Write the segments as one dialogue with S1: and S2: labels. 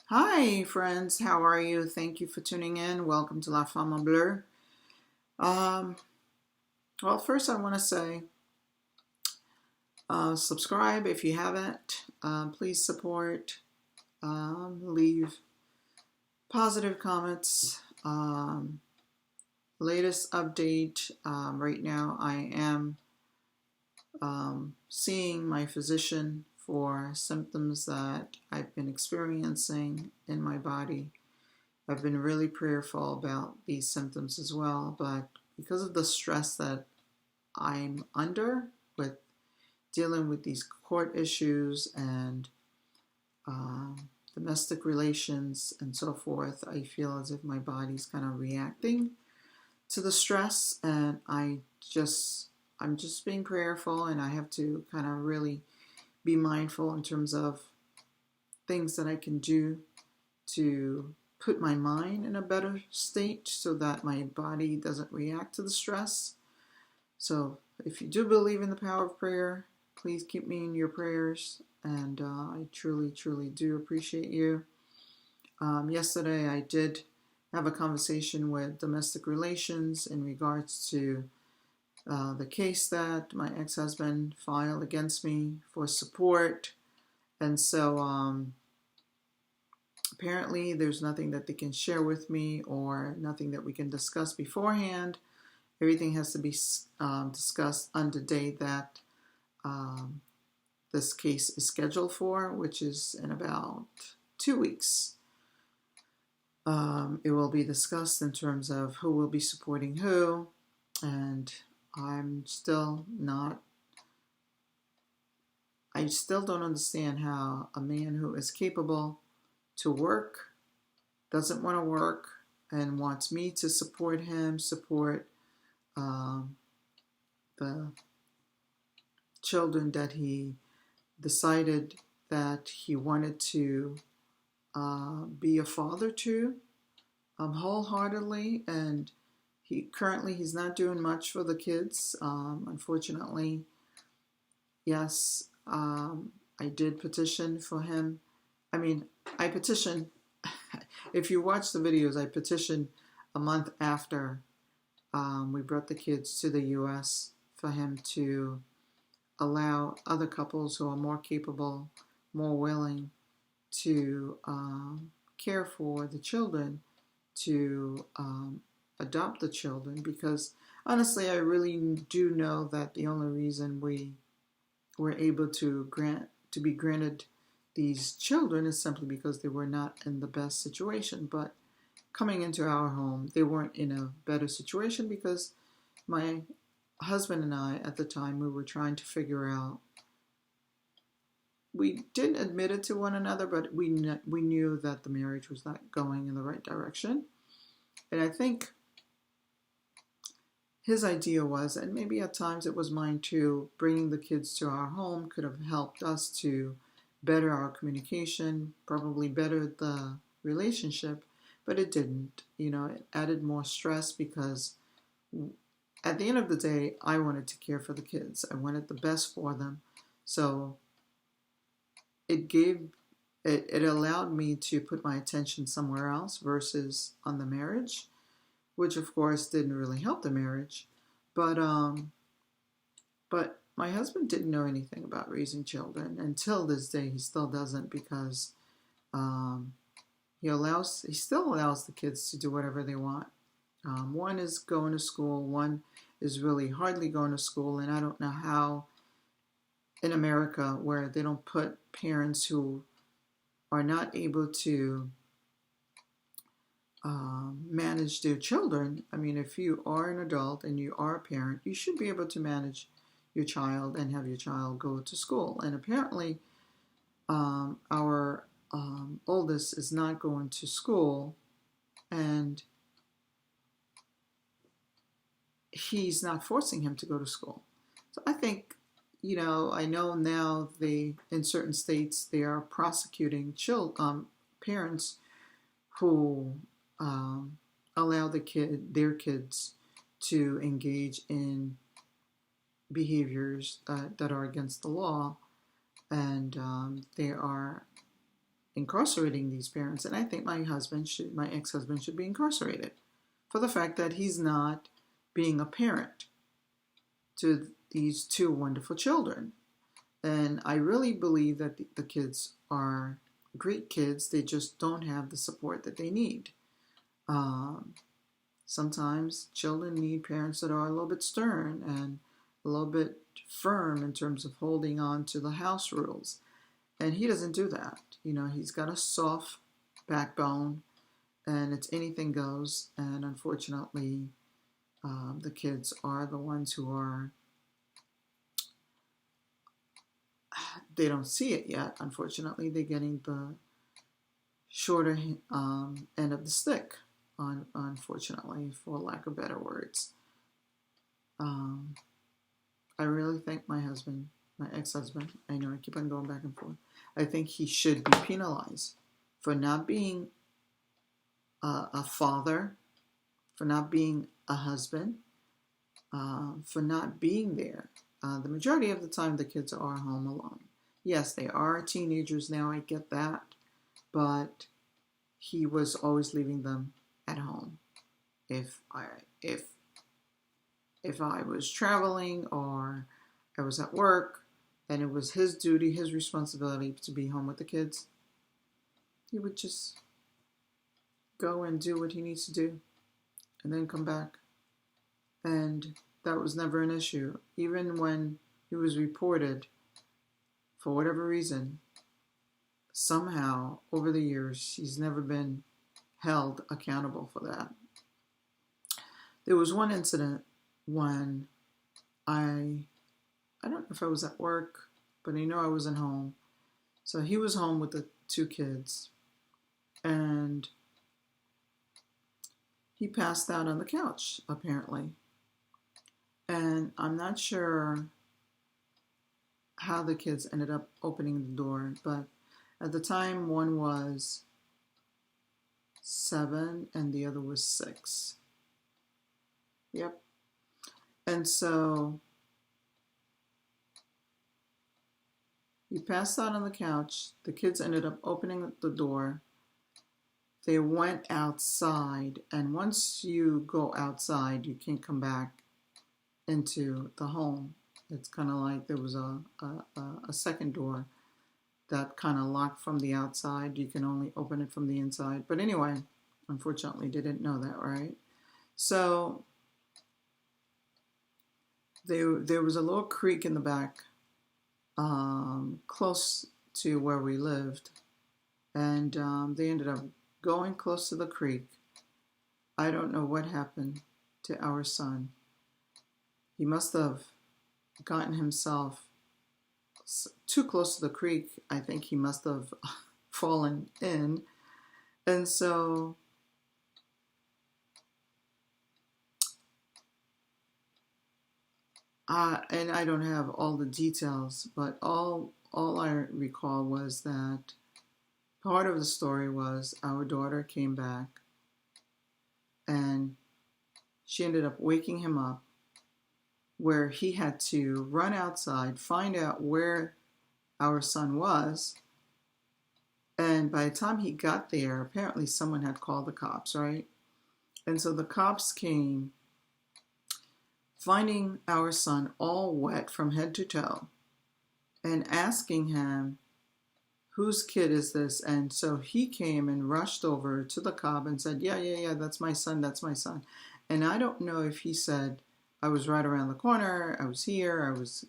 S1: Hi, friends. How are you? Thank you for tuning in. Welcome to La Femme Bleu. Um, well, first, I want to say subscribe if you haven't. Please support, leave positive comments. Latest update right now, I am seeing my physician for symptoms that I've been experiencing in my body. I've been really prayerful about these symptoms as well, but because of the stress that I'm under with dealing with these court issues and domestic relations and so forth, I feel as if my body's kind of reacting to the stress, and I'm just being prayerful, and I have to kind of really be mindful in terms of things that I can do to put my mind in a better state so that my body doesn't react to the stress. So, if you do believe in the power of prayer, please keep me in your prayers. And I truly, truly do appreciate you. Yesterday, I did have a conversation with domestic relations in regards to the case that my ex husband filed against me for support. And so, apparently, there's nothing that they can share with me or nothing that we can discuss beforehand. Everything has to be discussed on the day that um, this case is scheduled for, which is in about 2 weeks. It will be discussed in terms of who will be supporting who, and I still don't understand how a man who is capable to work doesn't want to work and wants me to support him, support um, the children that he decided that he wanted to be a father to wholeheartedly. And he's not doing much for the kids. Unfortunately, yes, I did petition for him. I mean, I petitioned. If you watch the videos, I petitioned a month after we brought the kids to the U.S. for him to allow other couples who are more capable, more willing to care for the children to adopt the children. Because honestly, I really do know that the only reason we were able to be granted these children is simply because they were not in the best situation. But coming into our home, they weren't in a better situation because my husband and I, at the time, we were trying to figure out. We didn't admit it to one another, but we knew that the marriage was not going in the right direction. And I think his idea was, and maybe at times it was mine too, bringing the kids to our home could have helped us to better our communication, probably better the relationship, but it didn't. It added more stress because at the end of the day, I wanted to care for the kids. I wanted the best for them. So it gave it allowed me to put my attention somewhere else versus on the marriage, which of course didn't really help the marriage. But my husband didn't know anything about raising children until this day. He still doesn't because um, he still allows the kids to do whatever they want. One is going to school, one is really hardly going to school, and I don't know how in America where they don't put parents who are not able to manage their children. I mean, if you are an adult and you are a parent, you should be able to manage your child and have your child go to school. And apparently, our oldest is not going to school, and he's not forcing him to go to school. So I think, I know now in certain states they are prosecuting parents who um, allow their kids to engage in behaviors that are against the law, and they are incarcerating these parents. And I think my ex-husband should be incarcerated for the fact that he's not being a parent to these two wonderful children. And I really believe that the kids are great kids. They just don't have the support that they need. Sometimes children need parents that are a little bit stern and a little bit firm in terms of holding on to the house rules. And he doesn't do that. He's got a soft backbone, and it's anything goes. And unfortunately, the kids are the ones who they don't see it yet. Unfortunately, they're getting the shorter end of the stick, unfortunately, for lack of better words. I really think my ex-husband, I know I keep on going back and forth, I think he should be penalized for not being a father, for not being a husband, for not being there. The majority of the time, the kids are home alone. Yes, they are teenagers now, I get that, but he was always leaving them at home. If I was traveling or I was at work and it was his duty, his responsibility to be home with the kids, he would just go and do what he needs to do and then come back. And that was never an issue. Even when he was reported, for whatever reason, somehow over the years, he's never been held accountable for that. There was one incident when I don't know if I was at work, but I know I wasn't home. So he was home with the two kids, and he passed out on the couch, apparently. And I'm not sure how the kids ended up opening the door, but at the time, one was 7 and the other was 6. Yep. And so he passed out on the couch. The kids ended up opening the door. They went outside, and once you go outside, you can't come back into the home. It's kind of like there was a second door that kind of locked from the outside. You can only open it from the inside. But anyway, unfortunately, they didn't know that, right? So there was a little creek in the back, close to where we lived, and they ended up going close to the creek. I don't know what happened to our son. He must have gotten himself too close to the creek. I think he must have fallen in. And so and I don't have all the details, but all I recall was that part of the story was our daughter came back and she ended up waking him up, where he had to run outside, find out where our son was. And by the time he got there, apparently someone had called the cops, right? And so the cops came, finding our son all wet from head to toe and asking him, whose kid is this? And so he came and rushed over to the cop and said, yeah, that's my son. And I don't know if he said, I was right around the corner, I was here, I was,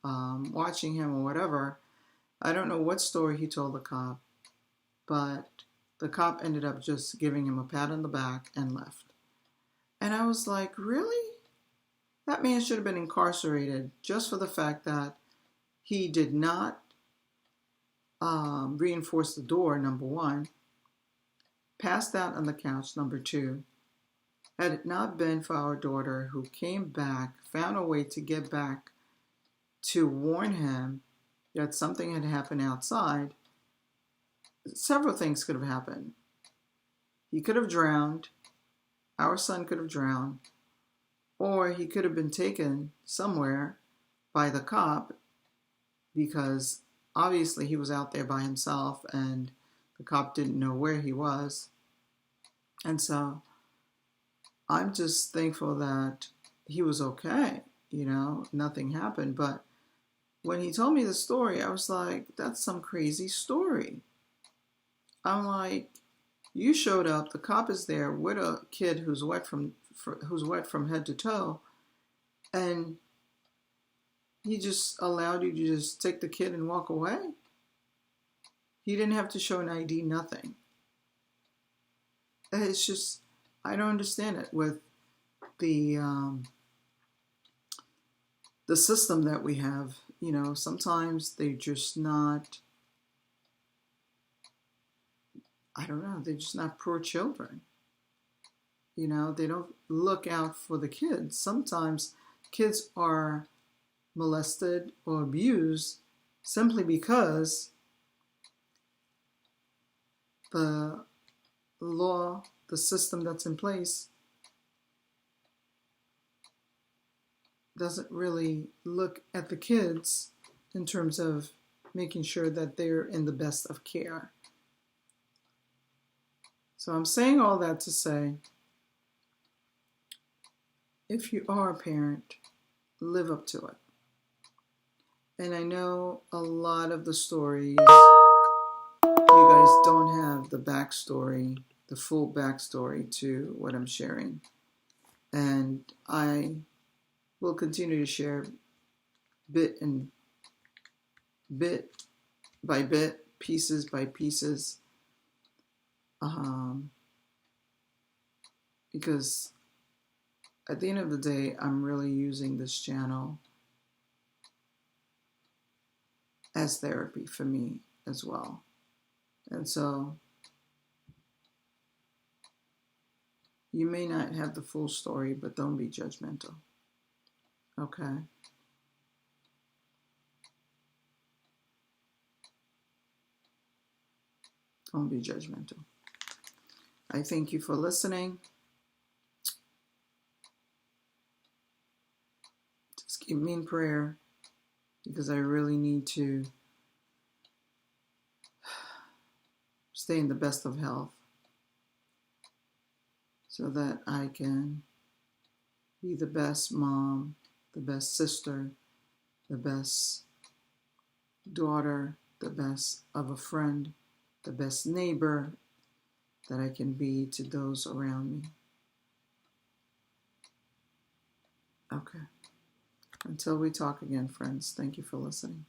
S1: watching him or whatever. I don't know what story he told the cop, but the cop ended up just giving him a pat on the back and left. And I was like, really? That man should have been incarcerated just for the fact that he did not reinforce the door, number one, passed out on the couch, number two. Had it not been for our daughter, who came back, found a way to get back to warn him that something had happened outside, several things could have happened. He could have drowned, our son could have drowned, or he could have been taken somewhere by the cop because obviously he was out there by himself and the cop didn't know where he was. And so I'm just thankful that he was okay. Nothing happened. But when he told me the story, I was like, that's some crazy story. I'm like, you showed up, the cop is there with a kid who's wet from head to toe, and he just allowed you to just take the kid and walk away. He didn't have to show an ID, nothing. It's just, I don't understand it with the system that we have. Sometimes they're just not, I don't know, they're just not pro children. They don't look out for the kids. Sometimes kids are molested or abused simply because the law, the system that's in place, doesn't really look at the kids in terms of making sure that they're in the best of care. So I'm saying all that to say, if you are a parent, live up to it. And I know a lot of the stories, you guys don't have the backstory, the full backstory to what I'm sharing. And I will continue to share bit by bit, pieces by pieces, because at the end of the day, I'm really using this channel as therapy for me as well. And so you may not have the full story, but don't be judgmental. Okay? Don't be judgmental. I thank you for listening. Just keep me in prayer because I really need to stay in the best of health so that I can be the best mom, the best sister, the best daughter, the best of a friend, the best neighbor that I can be to those around me. Okay. Until we talk again, friends, thank you for listening.